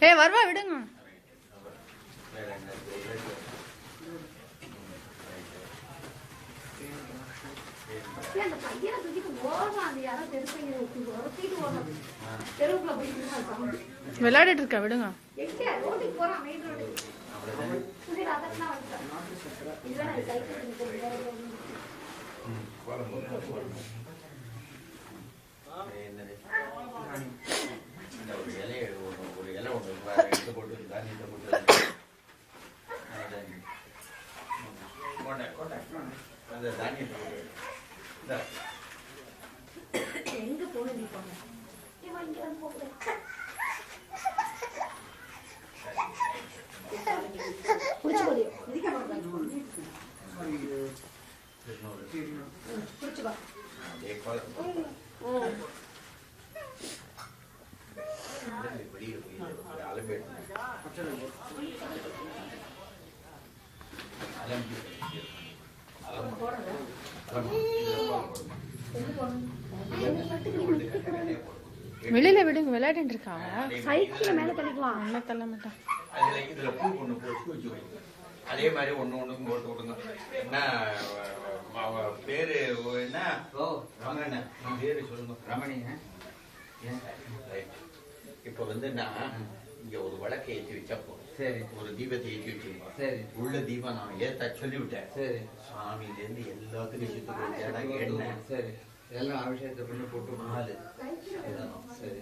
ஏய் வருவா விடுங்க. விளையாடிட்டு இருக்கா விடுங்க. எங்க போனீங்க? வெளியில விடுங்க, விளையாடிட்டு இருக்கா. சைக்கிள் மேல தள்ளிக்கலாம். நல்லா தள்ள மாட்டான். அதே மாதிரி ஒண்ணு ஒண்ணுக்கும் போட்டு விடுங்க. என்ன பேரு? என்ன ரமண பேரு சொல்லுங்க. ரமணி. இப்ப வந்து நான் இங்க ஒரு விளக்கை ஏற்றி வச்சப்போ, சரி, ஒரு தீபத்தை ஏற்றி வச்சிருக்கோம். சரி, உள்ள தீபம் நான் ஏத்த சொல்லிவிட்டேன். சரி, சாமியில இருந்து எல்லாத்துக்கும் சுத்தம் எண்ணெய், சரி, எல்லாம் அபிஷேகத்தை பண்ணி போட்டு நாலு, சரி,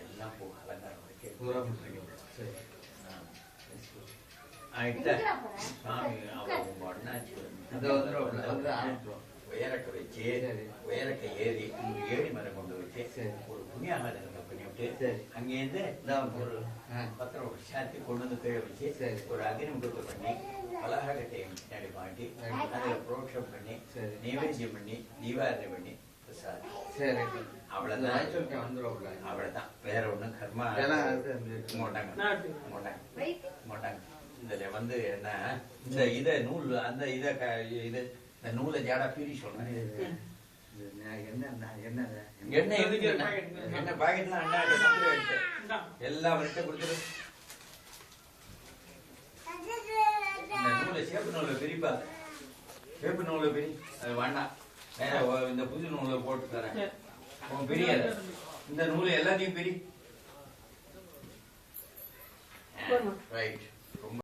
எல்லாம் போ அலங்காரம் வைக்க பூரா முடியும். சரி, ஆயிட்டா சாமி அவங்க அண்ணாச்சி வந்து ஆரம்பிச்சோம். உயரக்க வச்சு உயரக்க ஏறி ஏறி மரம் கொண்டு வச்சு ஒரு புண்ணியாகாரம் பண்ணிவிட்டு அங்கேருந்து ஒரு பத்திரம் ஒரு சாத்தி கொண்டு வந்து கீழே வச்சு ஒரு அக்னிமுகத்தை பண்ணி பலகாரத்தை பின்னாடி மாட்டி அதுல புரோஷம் பண்ணி நைவேத்தியம் பண்ணி தீபாரணை பண்ணி சரி, அவ்வளவுதான் வந்துடும். அவ்வளவுதான், வேற ஒண்ணும் கர்மா மாட்டாங்க மாட்டாங்க. இதுல வந்து என்ன இந்த இத நூல் அந்த இத இது இந்த நூலை ஜாடா பீரி சொல்றேன். என்ன எதுக்கு என்ன பாக்கெட்லாம் எல்லாம் அவர்கிட்ட கொடுத்துரு. இந்த நூலை சேப்பு நூலை பிரிப்பா, சேப்பு நூலை பிரி. அது வேண்டாம், வேற இந்த புது நூலை போட்டு தரேன். பிரியாத இந்த நூலை எல்லாத்தையும் பிரி. ரைட்.